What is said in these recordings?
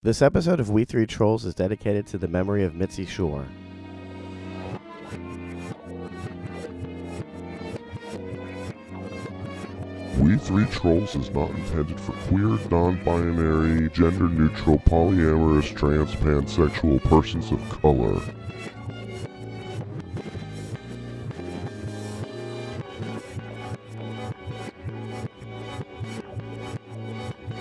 This episode of We Three Trolls is dedicated to the memory of Mitzi Shore. We Three Trolls is not intended for queer, non-binary, gender-neutral, polyamorous, trans, pansexual persons of color.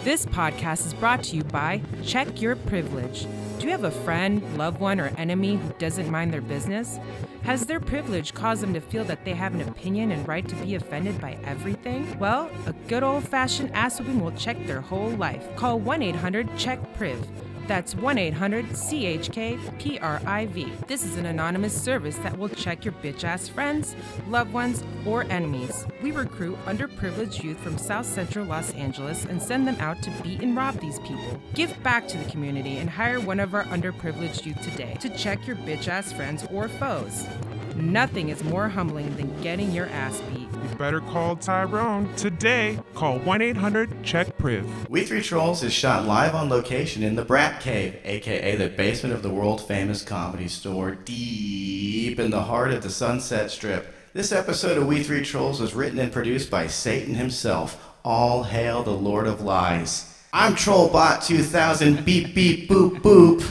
This podcast is brought to you by Check Your Privilege. Do you have a friend, loved one, or enemy who doesn't mind their business? Has their privilege caused them to feel that they have an opinion and right to be offended by everything? Well, a good old-fashioned ass-whooping will check their whole life. Call 1-800-CHECK-PRIV. That's 1-800-CHKPRIV. This is an anonymous service that will check your bitch-ass friends, loved ones, or enemies. We recruit underprivileged youth from South Central Los Angeles and send them out to beat and rob these people. Give back to the community and hire one of our underprivileged youth today to check your bitch-ass friends or foes. Nothing is more humbling than getting your ass beat. You better call Tyrone today. Call 1-800-CHECK-PRIV. We Three Trolls is shot live on location in the Brat Cave, A.K.A. the basement of the world-famous Comedy Store, deep in the heart of the Sunset Strip. This episode of We Three Trolls was written and produced by Satan himself. All hail the Lord of Lies. I'm Trollbot 2000, beep beep boop boop.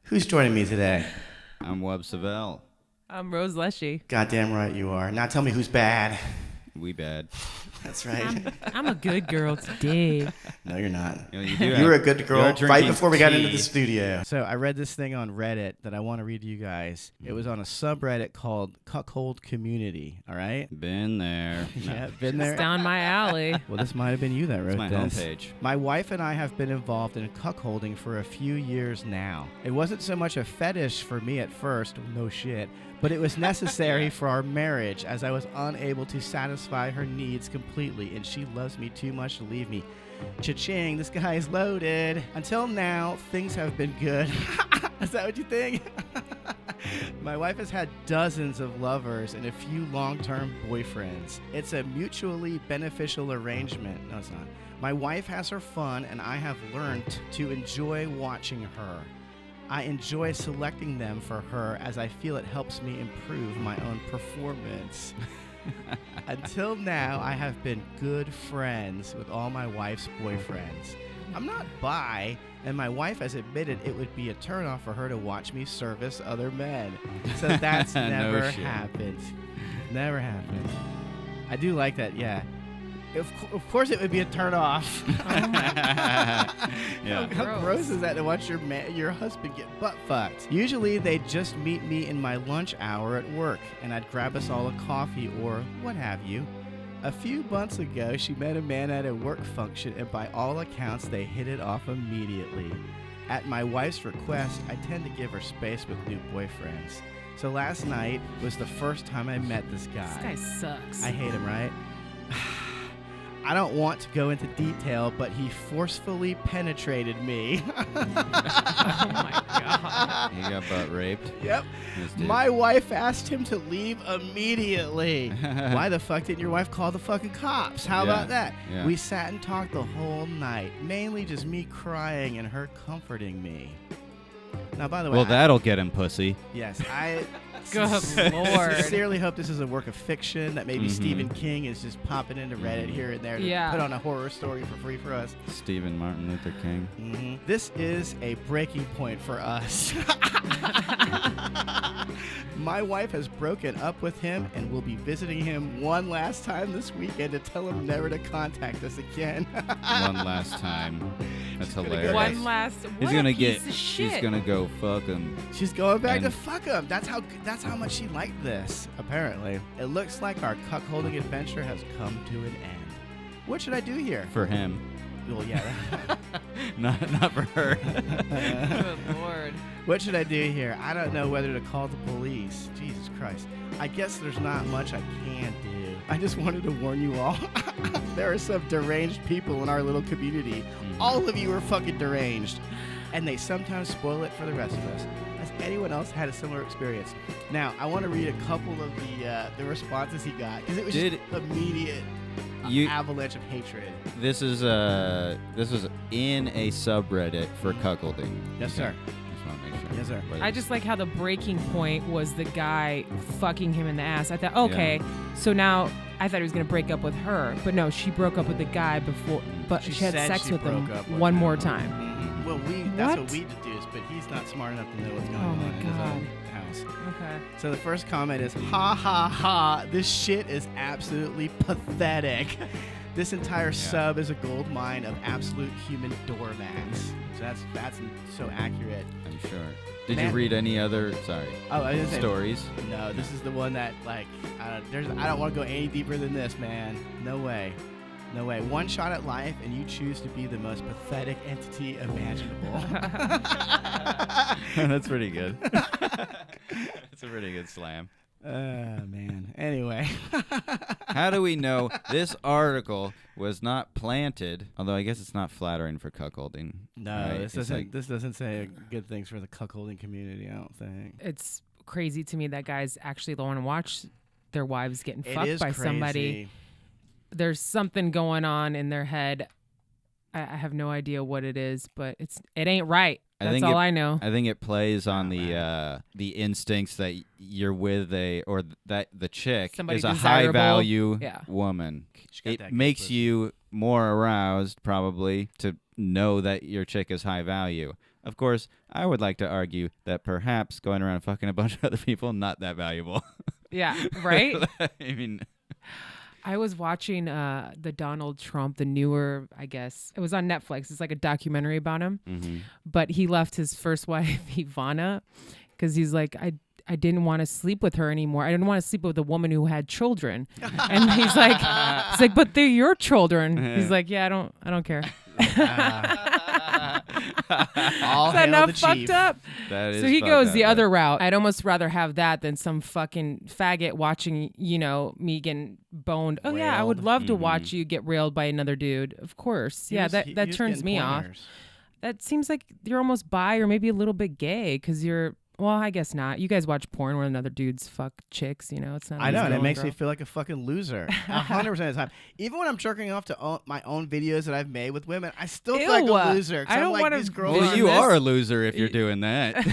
Who's joining me today? I'm Savell. I'm Lleshi. Goddamn right you are. Now tell me who's bad. We bad. That's right. I'm a good girl today. No, you're not. You were a good girl right before we got into the tea. studio. So I read this thing on Reddit that I want to read to you guys. It was on a subreddit called Cuckold Community. All right? Been there. Yeah, been It's there. down my alley. Well, this might have been you that wrote It's my this. homepage. My wife and I have been involved in cuckolding for a few years now. It wasn't so much a fetish for me at first, no shit, but it was necessary for our marriage as I was unable to satisfy her needs completely and she loves me too much to leave me. Cha-ching, this guy is loaded. Until now, things have been good. Is that what you think? My wife has had dozens of lovers and a few long-term boyfriends. It's a mutually beneficial arrangement. No, it's not. My wife has her fun, and I have learned to enjoy watching her. I enjoy selecting them for her as I feel it helps me improve my own performance. Until now, I have been good friends with all my wife's boyfriends. I'm not bi, and my wife has admitted it would be a turnoff for her to watch me service other men. So that's No never shit. happened. Never happened. I do like that, yeah. Of course it would be a turnoff. Yeah. How gross is that to watch your husband get butt fucked? Usually they'd just meet me in my lunch hour at work, and I'd grab us all a coffee or what have you. A few months ago, she met a man at a work function, and by all accounts, they hit it off immediately. At my wife's request, I tend to give her space with new boyfriends. So last night was the first time I met this guy. This guy sucks. I hate him, right? I don't want to go into detail, but he forcefully penetrated me. Oh my god. He got butt raped. Yep. This dude. My wife asked him to leave immediately. Why the fuck didn't your wife call the fucking cops? How Yeah, about that? yeah. We sat and talked the whole night, mainly just me crying and her comforting me. Now, by the way, Well, that'll get him, pussy. yes, I Good lord. sincerely hope this is a work of fiction, that maybe Mhm. Stephen King is just popping into Reddit here and there to Yeah. put on a horror story for free for us. Stephen Martin Luther King. This is a breaking point for us. My wife has broken up with him and will be visiting him one last time this weekend to tell him never to contact us again. One last time. That's gonna go hilarious. One last. He's what gonna a get. piece of shit. She's gonna go fuck him. She's going back to And- fuck him. That's how much she liked this, apparently. It looks like our cuckolding adventure has come to an end. What should I do here? For him. Well, yeah. Not for her. Good lord. What should I do here? I don't know whether to call the police. Jesus Christ. I guess there's not much I can do. I just wanted to warn you all. There are some deranged people in our little community. All of you are fucking deranged. And they sometimes spoil it for the rest of us. Has anyone else had a similar experience? Now, I want to read a couple of the responses he got, because it was just immediate. avalanche of hatred. This was in a subreddit for cuckolding. Yes, sir. Just want to make sure. Yes, sir. But I just like how the breaking point was the guy fucking him in the ass. I thought, okay, so now I thought he was going to break up with her. But no, she broke up with the guy before, but she had said sex she with him broke up with one him. more time. Mhm. Well, that's what we deduced, but he's not smart enough to know what's going on my in his God. own house. Okay. So the first comment is, ha ha ha, this shit is absolutely pathetic. This entire sub is a gold mine of absolute human doormats. So that's so accurate. I'm sure. Did Man. you read any other Oh, I didn't say stories? No, this is the one that I don't want to go any deeper than this, man. No way. No way. One shot at life, and you choose to be the most pathetic entity imaginable. That's pretty good. That's a pretty good slam. Man. Anyway. How do we know this article was not planted? Although I guess it's not flattering for cuckolding. No, right? this doesn't say good things for the cuckolding community, I don't think. It's crazy to me that guys actually don't want to watch their wives getting It fucked is by crazy. somebody. There's something going on in their head. I have no idea what it is, but it ain't right. That's all I know. I think it plays on the instincts that you're with that the chick Somebody is a desirable. high value Yeah. woman. She's got that It good makes pussy. you more aroused probably to know that your chick is high value. Of course, I would like to argue that perhaps going around fucking a bunch of other people not that valuable. Yeah, right? I mean, I was watching the Donald Trump, the newer, I guess. It was on Netflix. It's like a documentary about him. mm-hmm. But he left his first wife, Ivana, because he's like, I didn't want to sleep with her anymore. I didn't want to sleep with a woman who had children. And he's like, but they're your children. He's like, yeah, I don't care. All Is that hail not the fucked chief. up? That is So he fucked goes up, the but- other route. I'd almost rather have that than some fucking faggot watching, me getting boned. Oh yeah, I would Railed. love to Mhm. watch you get railed by another dude. Of course. He Yeah, was- that he that was turns getting me off. pointers. That seems like you're almost bi or maybe a little bit gay because you're. Well, I guess not. You guys watch porn where another dudes fuck chicks, It's not. I know, and it girl makes girl. me feel like a fucking loser 100% of the time. Even when I'm jerking off to my own videos that I've made with women, I still feel like Ew. a loser. 'Cause I I'm don't like, wanna these girls be Well, on you this. are a loser if you're doing that.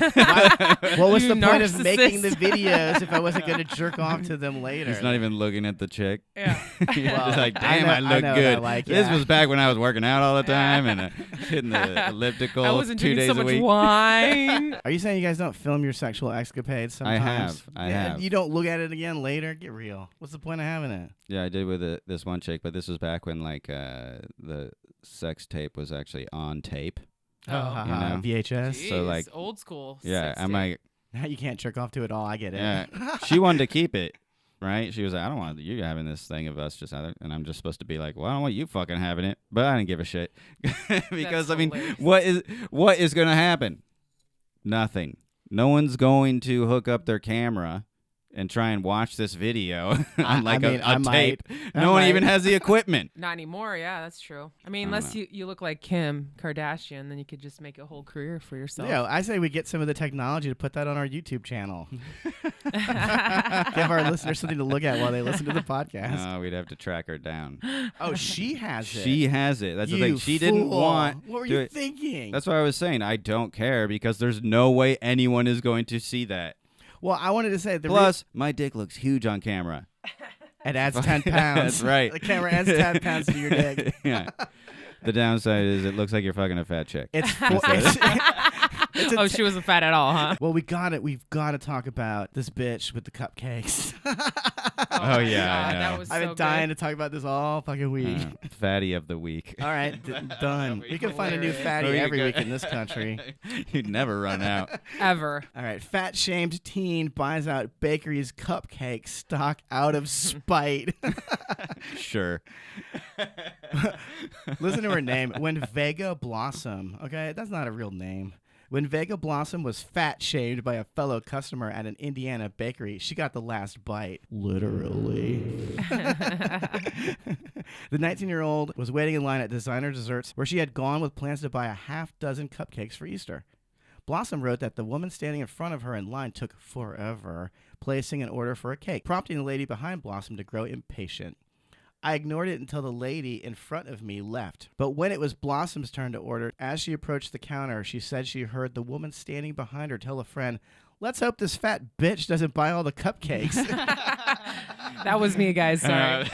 What was You the point of making the narcissist. videos if I wasn't going to jerk off to them later? He's not even looking at the chick. Yeah. You're Well, just like, I damn, know- I I look know what good. I like, This yeah. was back when I was working out all the time and hitting the elliptical I wasn't 2 drinking days so a much week. wine. Are you saying you guys don't film your sexual escapades sometimes? I Yeah, have. You don't look at it again later? Get real. What's the point of having it? Yeah, I did with this one chick, but this was back when the sex tape was actually on tape. Oh. know? VHS. So, like, old school. Yeah, sex I'm tape. like, Now you can't jerk off to it all. I get it. yeah. She wanted to keep it, right? She was like, I don't want you having this thing of us just out there. And I'm just supposed to be like, well, I don't want you fucking having it. But I didn't give a shit. Because, That's I mean, hilarious. what is going to happen? Nothing. No one's going to hook up their camera and try and watch this video on like I a tape. I No one might. even has the equipment. Not anymore. Yeah, that's true. I mean, I don't unless you look like Kim Kardashian, then you could just make a whole career for yourself. Yeah, I say we get some of the technology to put that on our YouTube channel. Give our listeners something to look at while they listen to the podcast. No, we'd have to track her down. Oh, she has it. She has it. That's the You thing. She didn't fool. want What were to you it. thinking? That's why I was saying I don't care because there's no way anyone is going to see that. Well, I wanted to say Plus, my dick looks huge on camera. it adds 10 pounds. That's right. The camera adds 10 pounds to your dick. Yeah. The downside is it looks like you're fucking a fat chick. It's Oh, she wasn't fat at all, huh? well, we've got to talk about this bitch with the cupcakes. Oh, yeah, I know. That was I've been so dying good. to talk about this all fucking week. Fatty of the week. All right, done. We can find a new hilarious. fatty Oh, you're every good. week in this country. You'd never run out. Ever. All right, fat shamed teen buys out bakery's cupcake stock out of spite. Sure. Listen to her name. When Vega Blossom. Okay, that's not a real name. When Vega Blossom was fat shamed by a fellow customer at an Indiana bakery, she got the last bite. Literally. The 19-year-old was waiting in line at Designer Desserts, where she had gone with plans to buy a half dozen cupcakes for Easter. Blossom wrote that the woman standing in front of her in line took forever, placing an order for a cake, prompting the lady behind Blossom to grow impatient. I ignored it until the lady in front of me left. But when it was Blossom's turn to order, as she approached the counter, she said she heard the woman standing behind her tell a friend, "Let's hope this fat bitch doesn't buy all the cupcakes." That was me, guys. Sorry.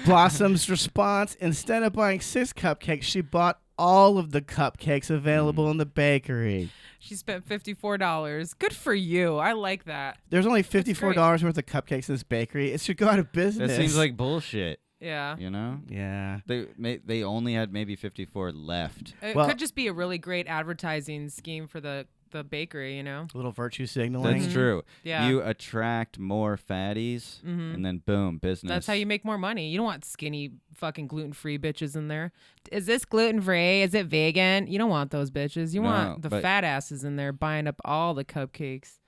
Blossom's response, instead of buying 6 cupcakes, she bought all of the cupcakes available in the bakery. She spent $54. Good for you. I like that. There's only $54 worth of cupcakes in this bakery. It should go out of business. That seems like bullshit. Yeah. You know? Yeah. They only had maybe 54 left. It Well- could just be a really great advertising scheme for the bakery, you know? A little virtue signaling. That's true. Yeah. You attract more fatties, and then boom, business. That's how you make more money. You don't want skinny fucking gluten-free bitches in there. Is this gluten-free? Is it vegan? You don't want those bitches. You want the but- fat asses in there buying up all the cupcakes.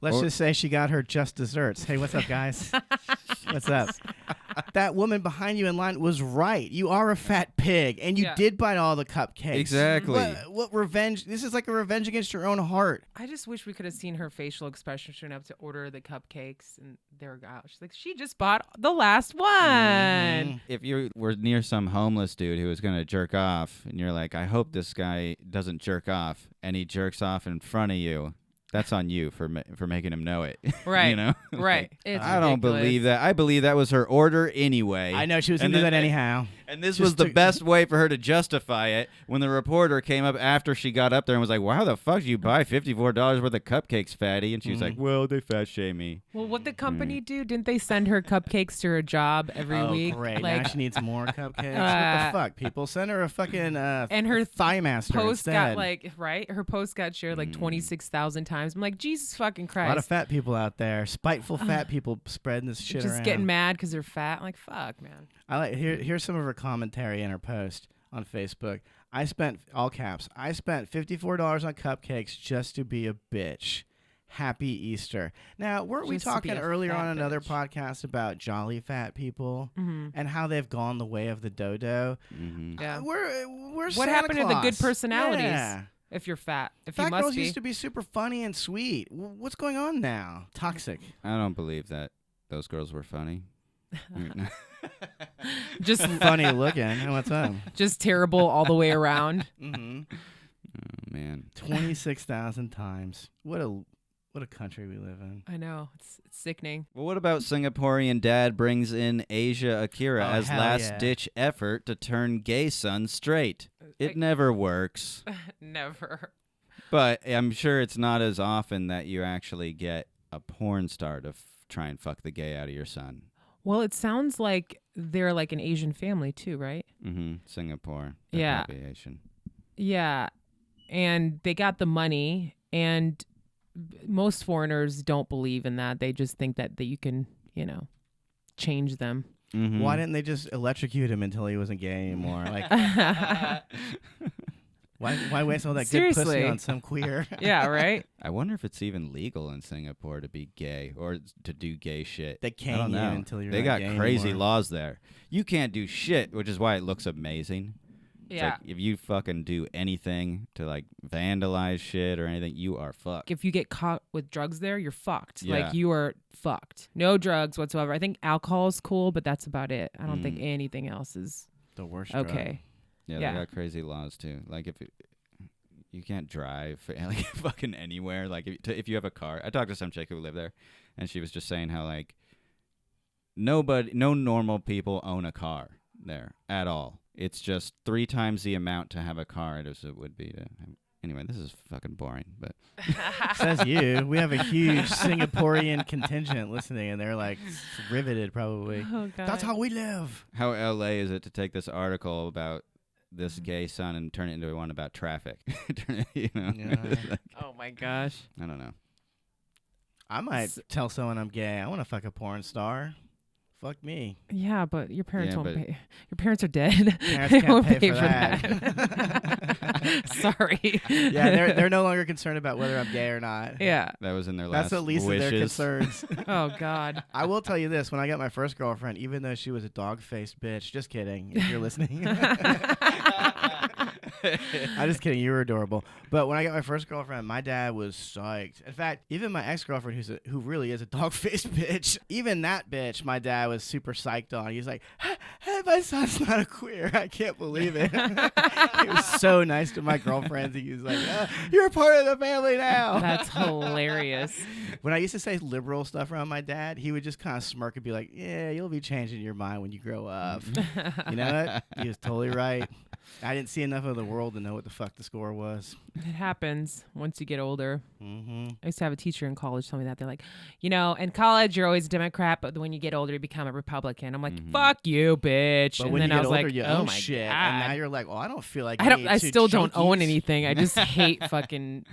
Let's just say she got her just desserts. Hey, what's up, guys? What's up? That woman behind you in line was right. You are a fat pig, and you did buy all the cupcakes. Exactly. What revenge? This is like a revenge against your own heart. I just wish we could have seen her facial expression showing up to order the cupcakes, and there we go. She's like, she just bought the last one. If you were near some homeless dude who was going to jerk off, and you're like, I hope this guy doesn't jerk off, and he jerks off in front of you, that's on you for making him know it. Right. You know? Right. Like, It's I don't ridiculous. believe that. I believe that was her order anyway. I know she was And going to do then- that anyhow. And this Just was the to- best way for her to justify it when the reporter came up after she got up there and was like, "Wow, the fuck did you buy $54 worth of cupcakes, fatty?" And she was like, "Well, they fat shame me." Well, what the company do? Didn't they send her cupcakes to her job every week? Great. Like, Now she needs more cupcakes. What the fuck, people? Send her a fucking and her thigh master post instead. got her post got shared like 26,000 times. I'm like, Jesus fucking a lot of Christ. fat people out there. Spiteful fat people spreading this shit Just around. getting mad because they're fat. I'm like, fuck, man. I like here's some of her commentary in her post on Facebook. I spent all caps. I spent $54 on cupcakes just to be a bitch. Happy Easter. Now, weren't we Just to be talking a earlier fat on another bitch. podcast about jolly fat people Mm-hmm. and how they've gone the way of the dodo? Yeah. We're What Santa happened to the good Claus. personalities? Yeah. If you're fat, if Fat you must girls be. used to be super funny and sweet. What's going on now? Toxic. I don't believe that those girls were funny. just Funny looking. What's up? just terrible all the way around. Mm-hmm. Oh man. 26,000 times. What a country we live in. I know. It's sickening. Well, what about Singaporean dad brings in Asia Akira Oh, as hell last-ditch effort to turn gay son straight? It never works. Never. But I'm sure it's not as often that you actually get a porn star to try and fuck the gay out of your son. Well, it sounds like they're like an Asian family too, right? Mm-hmm. Singapore. They're Yeah. probably Asian. Yeah. And they got the money, and most foreigners don't believe in that. They just think that you can, change them. Mm-hmm. Why didn't they just electrocute him until he wasn't gay anymore? Like, why waste all that good pussy Seriously. on some queer? Yeah, right? I wonder if it's even legal in Singapore to be gay or to do gay shit. They I cane don't you know. until you're They not got gay crazy anymore. laws there. You can't do shit, which is why it looks amazing. It's Yeah. like if you fucking do anything to like vandalize shit or anything, you are fucked. If you get caught with drugs there, you're fucked. Yeah. Like, you are fucked. No drugs whatsoever. I think alcohol is cool, but that's about it. I don't think anything else is The worst drug. okay. Yeah, Yeah. they got crazy laws too. Like if you can't drive like fucking anywhere. Like if you have a car, I talked to some chick who lived there, and she was just saying how like no normal people own a car there at all. It's just 3 times the amount to have a car as it would be to. Anyway, this is fucking boring, but Says you. We have a huge Singaporean contingent listening, and they're like riveted probably. Oh, God. That's how we live. how LA is it to take this article about this gay son and turn it into one about traffic? You know? Yeah. Oh, my gosh. I don't know. I might tell someone I'm gay. I want to fuck a porn star. Fuck me. Yeah, but your parents Yeah, won't but- pay. Your parents are dead. Parents They can't won't pay for that. Sorry. Yeah, they're no longer concerned about whether I'm gay or not. Yeah. That was in their last That's the least wishes. of their concerns. Oh, God. I will tell you this: when I got my first girlfriend, even though she was a dog-faced bitch, just kidding. If you're listening, I'm just kidding. You were adorable. But when I got my first girlfriend, my dad was psyched. In fact, even my ex-girlfriend, who really is a dog-faced bitch, even that bitch, my dad was super psyched on. He was like, hey, my son's not a queer. I can't believe it. He was so nice to my girlfriends. He was like, you're a part of the family now. That's hilarious. When I used to say liberal stuff around my dad, he would just kind of smirk and be like, yeah, you'll be changing your mind when you grow up. You know what? He was totally right. I didn't see enough of the world to know what the fuck the score was. It happens once you get older. Mm-hmm. I used to have a teacher in college tell me that. They're like, in college, you're always a Democrat, but when you get older, you become a Republican. I'm like, fuck you, bitch. But and when then you I get was older, like, you oh own my shit. God. And now you're like, well, I don't feel like I still don't own junkies. anything. I just hate fucking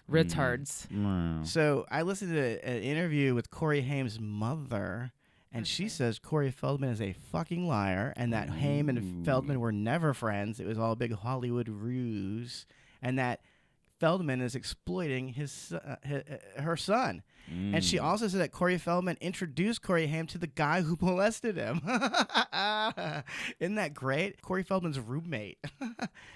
retards. So I listened to an interview with Corey Haim's mother, and she says Corey Feldman is a fucking liar, and that Haim and Feldman were never friends. It was all a big Hollywood ruse, and that Feldman is exploiting her son. And she also said that Corey Feldman introduced Corey Haim to the guy who molested him. Isn't that great? Corey Feldman's roommate.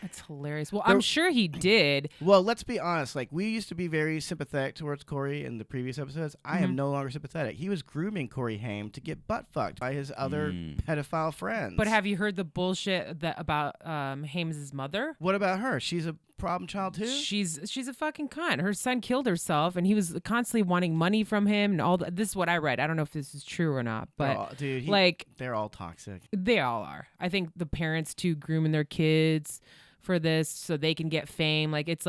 That's hilarious. Well, I'm sure he did. Well, let's be honest. Like, we used to be very sympathetic towards Corey in the previous episodes. I am no longer sympathetic. He was grooming Corey Haim to get butt fucked by his other pedophile friends. But have you heard the bullshit about Haim's mother? What about her? She's a problem child too? She's a fucking cunt. Her son killed herself, and he was constantly wanting money from him and all. This is what I read. I don't know if this is true or not, but they're all toxic. They all are. I think the parents too grooming their kids for this so they can get fame. Like it's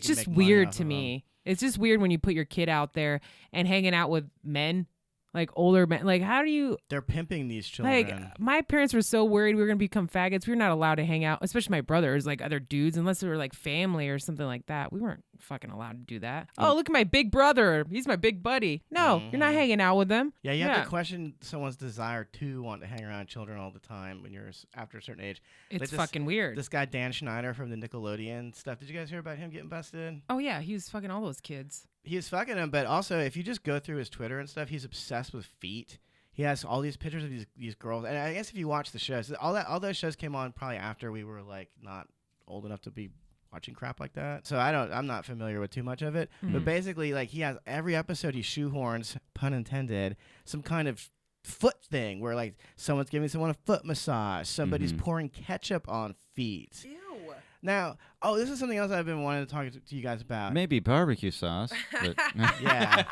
just weird to me. It's just weird when you put your kid out there and hanging out with men. Like older men, like how do you? They're pimping these children. Like my parents were so worried we were gonna become faggots. We were not allowed to hang out, especially my brothers, like other dudes, unless they were like family or something like that. We weren't fucking allowed to do that. Oh, look at my big brother. He's my big buddy. No, you're not hanging out with them. Yeah, you have to question someone's desire to want to hang around children all the time when you're after a certain age. It's fucking weird. This guy Dan Schneider from the Nickelodeon stuff. Did you guys hear about him getting busted? Oh yeah, he was fucking all those kids. He was fucking them, but also if you just go through his Twitter and stuff, he's obsessed with feet. He has all these pictures of these girls, and I guess if you watch the shows, all those shows came on probably after we were like not old enough to be watching crap like that. So I'm not familiar with too much of it. But basically, like he has every episode he shoehorns, pun intended, some kind of foot thing where like someone's giving someone a foot massage, somebody's pouring ketchup on feet. Ew. Now, this is something else I've been wanting to talk to you guys about. Maybe barbecue sauce. But Yeah.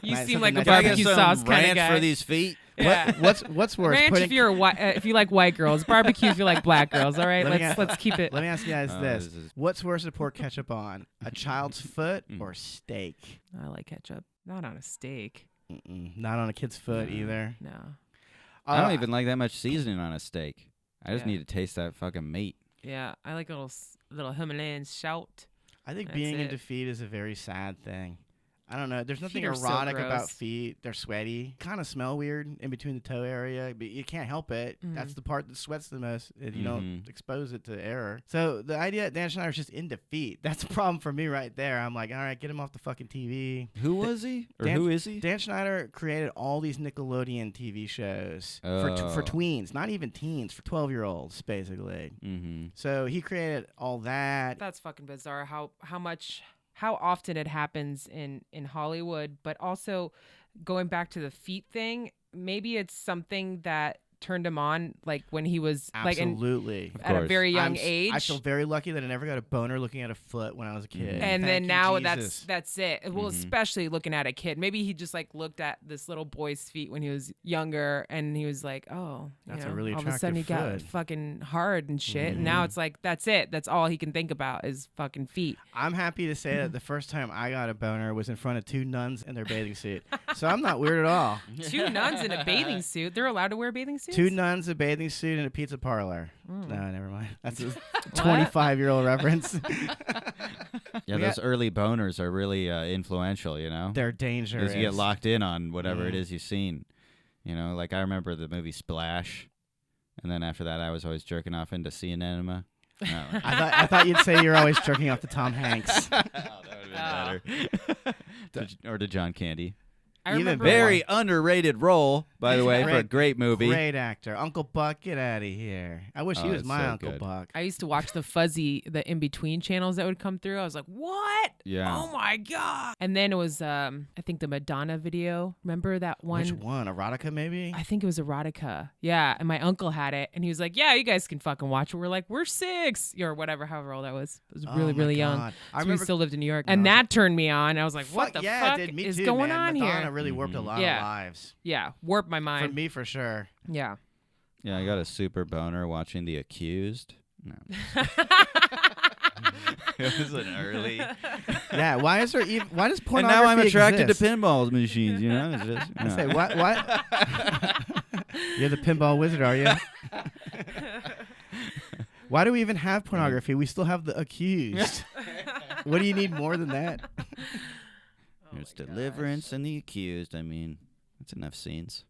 You Nice, seem something like a nice. barbecue sauce kind of ranch guy. for these feet. Yeah. What's worse? Ranch if you're if you like white girls, barbecue if you like black girls. All right, let's keep it. Let me ask you guys this: this is- what's worse to pour ketchup on, a child's foot or steak? I like ketchup, not on a steak. Not on a kid's foot either. No. I don't even like that much seasoning on a steak. I just Yeah. need to taste that fucking meat. Yeah, I like a little Himalayan shout. I think That's being it. into feet is a very sad thing. I don't know. There's nothing Feet are so erotic about gross. feet. They're sweaty. Kind of smell weird in between the toe area, but you can't help it. That's the part that sweats the most. And you don't expose it to error. So the idea that Dan Schneider's just into feet, that's a problem for me right there. I'm like, all right, get him off the fucking TV. Who was he? Or Dan- who is he? Dan Schneider created all these Nickelodeon TV shows for tweens, not even teens, for 12-year-olds, basically. So he created all that. That's fucking bizarre. How often it happens in Hollywood, but also going back to the feet thing. Maybe it's something that turned him on, like when he was Absolutely. at a very young age. I feel very lucky that I never got a boner looking at a foot when I was a kid. And Thank then you, now Jesus. that's it. Well, especially looking at a kid. Maybe he just like looked at this little boy's feet when he was younger, and he was like, "Oh, That's a really all of a sudden he attractive got foot. fucking hard and shit." And now it's like that's it. That's all he can think about is fucking feet. I'm happy to say that the first time I got a boner was in front of two nuns in their bathing suit. So I'm not weird at all. Two nuns in a bathing suit. They're allowed to wear bathing suits? Two nuns, a bathing suit, and a pizza parlor. No, never mind. That's a 25-year-old reference. Yeah, those early boners are really influential, you know? They're dangerous. Because you get locked in on whatever it is you've seen. You know, like I remember the movie Splash, and then after that I was always jerking off into sea anemone. I thought you'd say you're always jerking off to Tom Hanks. That would have been better. Or to John Candy. I Even remember Very underrated role, by the way, for a Great- great movie. Great actor. Uncle Buck, get out of here. I wish he Oh, was it's my so Uncle good. Buck. I used to watch the in-between channels that would come through. I was like, what? Yeah. Oh my God. And then it was, I think the Madonna video. Remember that one? Which one? Erotica, maybe? I think it was Erotica. Yeah. And my uncle had it. And he was like, yeah, you guys can fucking watch it. We're like, we're 6 or whatever, however old I was. I was Oh really, my really young. God. I So we remember still lived in New York. No, And I was that turned me on. I was like, what the yeah, fuck it did. Me is too, going man. on Madonna here? really warped a lot Yeah. of lives. Yeah. Warped my For mind. me, for sure. Yeah. Yeah, I got a super boner watching The Accused. No. It was an early. Yeah, why is there even? Why does And pornography now I'm attracted exist? to pinball machines, you know? It's just, I say, what? You're the pinball wizard, are you? Why do we even have pornography? We still have the accused. What do you need more than that? There's Deliverance and The Accused. I mean, that's enough scenes.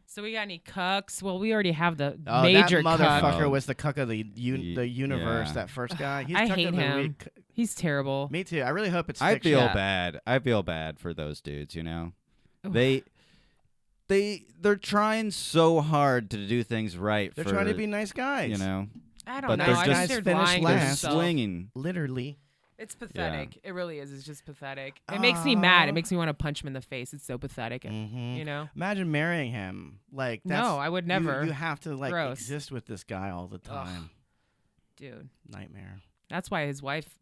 So we got any cucks? Well, we already have the Oh, major that cuck. motherfucker Oh. was the cuck of the universe. Yeah. That first guy. He's I cuck hate of the him. week. He's terrible. Me too. I really hope it's. I fiction. feel Yeah. bad. I feel bad for those dudes, you know? Ugh. They're trying so hard to do things right. They're for, trying to be nice guys. you know, I don't but know. they're I just think they're finished lying to last. they're themselves. swinging. Literally. It's pathetic. It really is. It's just pathetic. It makes me mad. It makes me want to punch him in the face. It's so pathetic. Mhm. You know? Imagine marrying him. Like that's, No, I would never. You have to like Gross. exist with this guy all the time. Dude. Nightmare. That's why his wife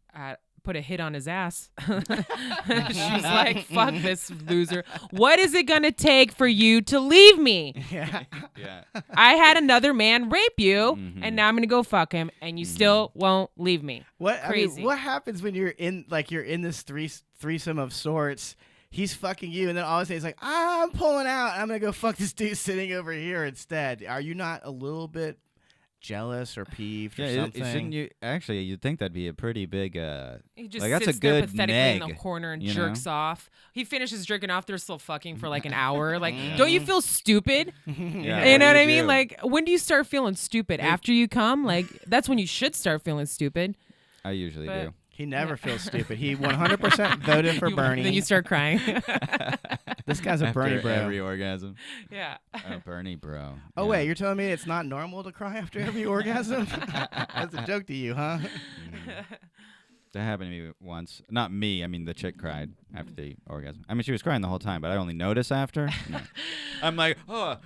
put a hit on his ass. She's like, fuck this loser. What is it going to take for you to leave me? Yeah. Yeah. I had another man rape you, Mhm. and now I'm going to go fuck him, and you still won't leave me. What Crazy. I mean, what happens when you're in this threesome of sorts? He's fucking you, and then all of a sudden he's like, I'm pulling out. I'm gonna go fuck this dude sitting over here instead. Are you not a little bit jealous or peeved or Yeah, something? shouldn't you? Actually, you'd think that'd be a pretty big. He just Like, that's sits a there good pathetically in the neg, corner and you jerks know? off. He finishes jerking off. They're still fucking for like an hour. Like, don't you feel stupid? Yeah, You know what do I you mean? do? Like, when do you start feeling stupid? After you come? Like, that's when you should start feeling stupid. I usually But- do. He never feels stupid. He 100% voted for Bernie. Then you start crying. This guy's a After Bernie bro. every orgasm. yeah. Oh, Bernie bro. Oh Yeah. wait, you're telling me it's not normal to cry after every orgasm? That's a joke to you, huh? That happened to me once. Not me. I mean, the chick cried after the orgasm. I mean, she was crying the whole time, but I only noticed after. No. I'm like, oh,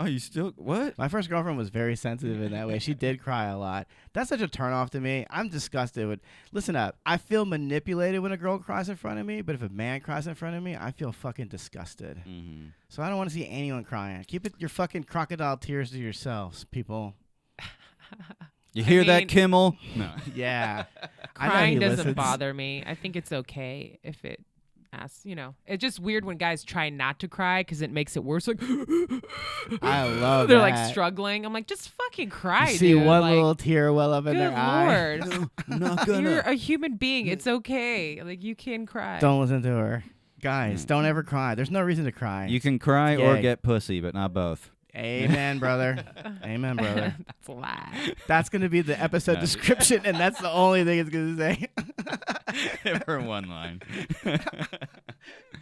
you still what? My first girlfriend was very sensitive in that way. She did cry a lot. That's such a turnoff to me. I'm disgusted with. Listen up. I feel manipulated when a girl cries in front of me, but if a man cries in front of me, I feel fucking disgusted. Mm-hmm. So I don't want to see anyone crying. Keep it your fucking crocodile tears to yourselves, people. You hear mean- that, Kimmel? No. Yeah. I know Crying he doesn't listens. bother me. I think it's okay if it asks, you know. It's just weird when guys try not to cry because it makes it worse. Like, I love they're that. like struggling. I'm like, just fucking cry, You see dude. one Like, little tear well up in good their eye. Lord. I'm not You're a human being. It's okay. Like, you can cry. Don't listen to her. Guys, don't ever cry. There's no reason to cry. You can cry or Gay. get pussy, but not both. Amen, brother. Amen, brother. That's a lie. That's going to be the episode No. description, and that's the only thing it's going to say. For one line.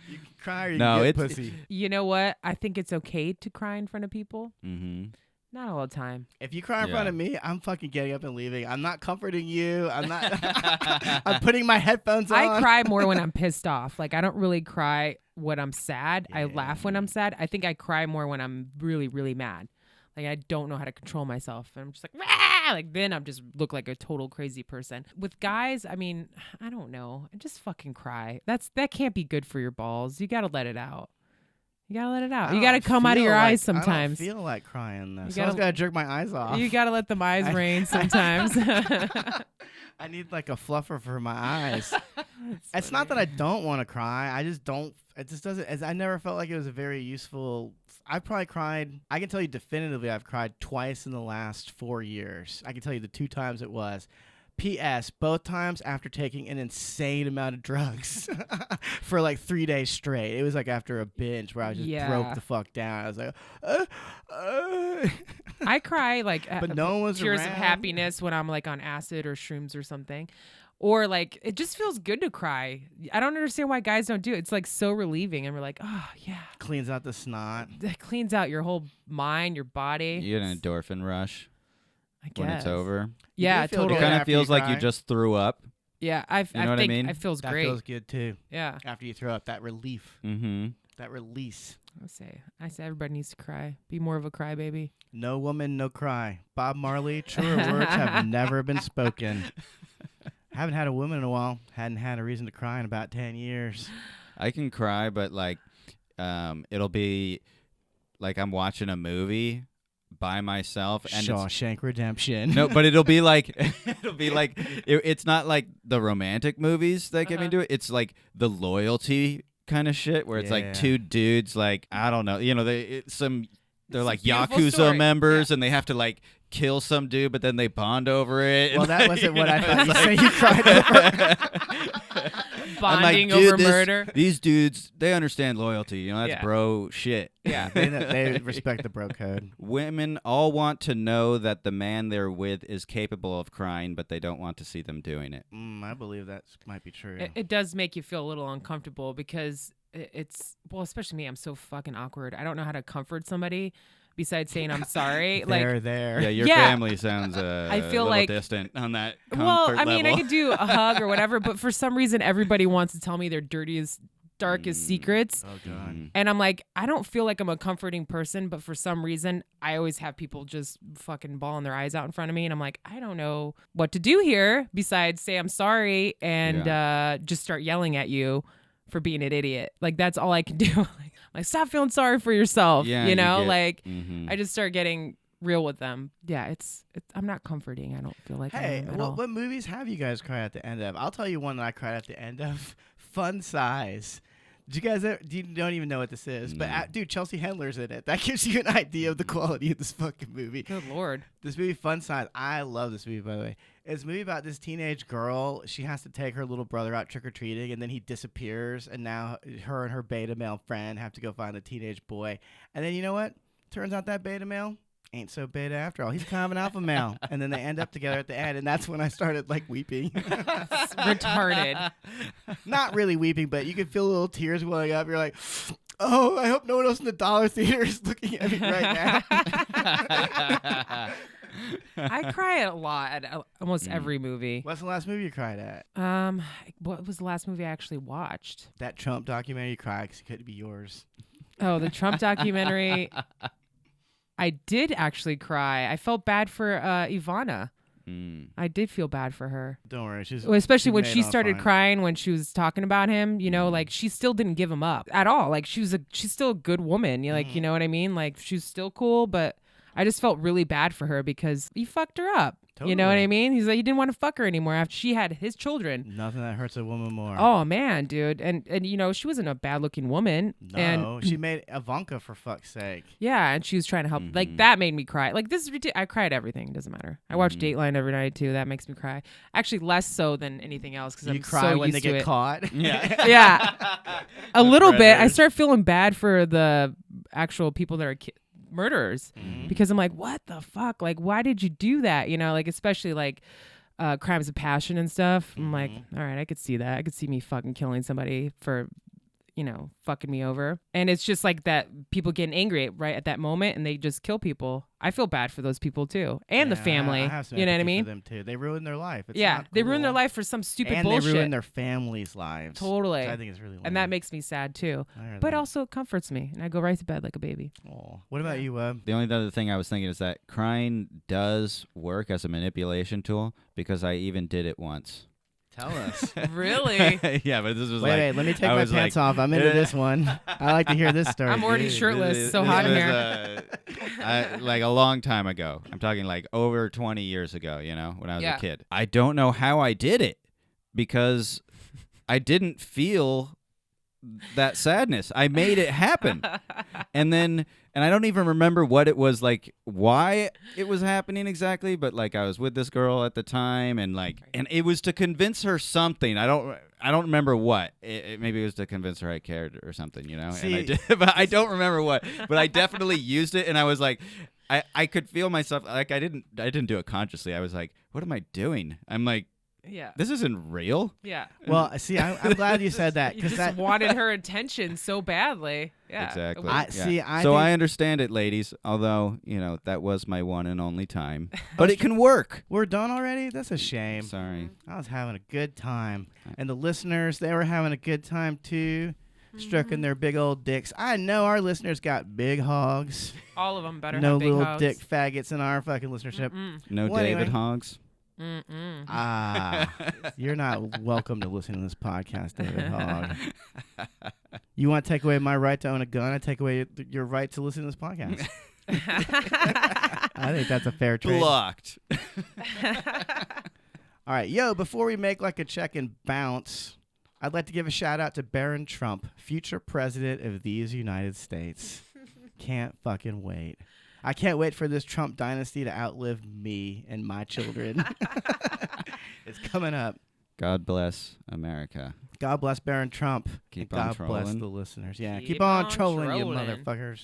You can cry or you No, can get it's- pussy. You know what? I think it's okay to cry in front of people. Mm-hmm. Not all the time. If you cry in front Yeah. of me, I'm fucking getting up and leaving. I'm not comforting you. I'm not. I'm putting my headphones on. I cry more when I'm pissed off. Like, I don't really cry when I'm sad. I laugh when I'm sad. I think I cry more when I'm really, really mad. Like, I don't know how to control myself. And I'm just like, Rah! Like, then I'm just look like a total crazy person. With guys, I mean, I don't know. I just fucking cry. That can't be good for your balls. You got to let it out. You got to let it out. You got to come out of your eyes sometimes. I don't feel like crying, though. You Someone's gotta- got to jerk my eyes off. You got to let them eyes rain sometimes. I need like a fluffer for my eyes. It's not that I don't want to cry. I just don't. It just doesn't. I never felt like it was a very useful. I probably cried. I can tell you definitively I've cried twice in the last 4 years. I can tell you the 2 times it was. P.S. Both times after taking an insane amount of drugs for like 3 days straight. It was like after a binge where I just broke the fuck down. I was like, I cry like But no one was tears around. of happiness when I'm like on acid or shrooms or something. Or like it just feels good to cry. I don't understand why guys don't do it. It's like so relieving, and we're like, oh yeah, Cleans out the snot. that cleans out your whole mind, your body. You get an endorphin rush I guess when it's over. Yeah, do feel totally. It good kind of after you feels like you cry. just threw up. Yeah, I You know what I think mean? it feels That great. feels good too. Yeah, After you throw up, that relief, Mm-hmm. that release. I say everybody needs to cry. Be more of a crybaby. No woman, no cry. Bob Marley, truer words have never been spoken. Haven't had a woman in a while. Hadn't had a reason to cry in about 10 years. I can cry, but like, it'll be like I'm watching a movie by myself, and it's, Shawshank Redemption. no, but it'll be like it's not like the romantic movies that get me into it. It's like the loyalty kind of shit where it's Yeah. like two dudes, like I don't know, they're like beautiful Yakuza story. members, and they have to like kill some dude, but then they bond over it. Well, and, that like, wasn't what I know, thought you it's said you cried over. I'm like, Bonding dude, over murder. These dudes, they understand loyalty. That's Yeah. bro shit. Yeah. They respect the bro code. Women all want to know that the man they're with is capable of crying, but they don't want to see them doing it. I believe that might be true. It does make you feel a little uncomfortable because it's well, especially me. I'm so fucking awkward. I don't know how to comfort somebody besides saying I'm sorry. They're there. Yeah, your Yeah. family sounds I feel a little like- distant on that comfort Well, I mean, level. I could do a hug or whatever, but for some reason, everybody wants to tell me their dirtiest, darkest secrets. Oh, God. Mhm. And I'm like, I don't feel like I'm a comforting person, but for some reason, I always have people just fucking bawling their eyes out in front of me. And I'm like, I don't know what to do here besides say I'm sorry and just start yelling at you for being an idiot. Like, that's all I can do. Like, stop feeling sorry for yourself. Yeah, you you know, get- like, Mhm. I just start getting real with them. Yeah, it's I'm not comforting. I don't feel like I Hey, am at all. what movies have you guys cried at the end of? I'll tell you one that I cried at the end of. Fun Size. Did you guys ever, you don't even know what this is, but No. dude, Chelsea Handler's in it. That gives you an idea of the quality of this fucking movie. Good Lord. This movie, Fun Size, I love this movie, by the way. It's a movie about this teenage girl. She has to take her little brother out trick-or-treating, and then he disappears, and now her and her beta male friend have to go find the teenage boy. And then you know what? Turns out that beta male ain't so beta after all. He's kind of an alpha male. And then they end up together at the end, and that's when I started, like, weeping. It's retarded. Not really weeping, but you can feel little tears welling up. You're like, oh, I hope no one else in the dollar theater is looking at me right now. I cry a lot at almost every movie. What's the last movie you cried at? What was the last movie I actually watched? That Trump documentary, you cried because it couldn't be yours. Oh, the Trump documentary. I did actually cry. I felt bad for Ivana. Mm. I did feel bad for her. Don't worry. Well, especially when made she on started fine. crying when she was talking about him, you know, like she still didn't give him up at all. Like she's still a good woman. You like, you know what I mean? Like she's still cool, but I just felt really bad for her because he fucked her up. You know what I Totally. mean? He's like, he didn't want to fuck her anymore after she had his children. Nothing that hurts a woman more. Oh man, dude. And you know, she wasn't a bad looking woman. No, And she made Ivanka for fuck's sake. yeah, and she was trying to help. Like that made me cry. Like this is ridiculous. I cry at everything. Doesn't matter. I watch Dateline every night too. That makes me cry. Actually, less so than anything else because You I'm cry so when they used to get it. caught. Yeah. Yeah, a little bit. I Predators. start feeling bad for the actual people that are murderers because I'm like, what the fuck? Like, why did you do that? You know, like especially like crimes of passion and stuff. I'm like, all right, I could see that. I could see me fucking killing somebody for, you know, fucking me over. And it's just like that people getting angry right at that moment and they just kill people. I feel bad for those people too. And the Yeah, family. I have some You know what I empathy mean? For them too. They ruined their life. It's Yeah. not They ruin their cool. life for some stupid and bullshit. they ruin their families' lives. Totally. Which I think is really lame. And that makes me sad too. I heard But that. also it comforts me and I go right to bed like a baby. Aw. What about you, Webb? The only other thing I was thinking is that crying does work as a manipulation tool because I even did it once. Tell us. Really? Yeah, but this was Wait, let me take I my was pants like- off. I'm into this one. I like to hear this story. I'm already dude. shirtless. So This hot in was, here. like a long time ago. I'm talking like over 20 years ago, you know, when I was Yeah. a kid. I don't know how I did it because I didn't feel that sadness. I made it happen. And I don't even remember what it was like, why it was happening exactly, but like I was with this girl at the time and it was to convince her something. I don't remember what. Maybe it was to convince her I cared or something, you know? And I See- did, but I don't remember what. But I definitely used it and I was like, I could feel myself like I didn't do it consciously. I was like, what am I doing? I'm like, Yeah. this isn't real. Yeah. Well, see, I'm glad you said that You because just wanted her attention so badly. Yeah. Exactly. I so think- I understand it, ladies. Although that was my one and only time, but it can work. we're done already. That's a shame. Sorry. I was having a good time, and the listeners, they were having a good time too, stroking their big old dicks. I know our listeners got big hogs. All of them better No have big little hogs. dick faggots in our fucking listenership. No Well, David anyway. Hogs. Ah, you're not welcome to listen to this podcast, David Hogg. You want to take away my right to own a gun? I take away your right to listen to this podcast. I think that's a fair trade. Blocked. All right, yo, before we make like a check and bounce, I'd like to give a shout out to Barron Trump, future president of these United States. Can't fucking wait. I can't wait for this Trump dynasty to outlive me and my children. It's coming up. God bless America. God bless Barron Trump. Keep and on God bless trolling. the listeners. Yeah, Keep keep on on trolling, you trolling. motherfuckers.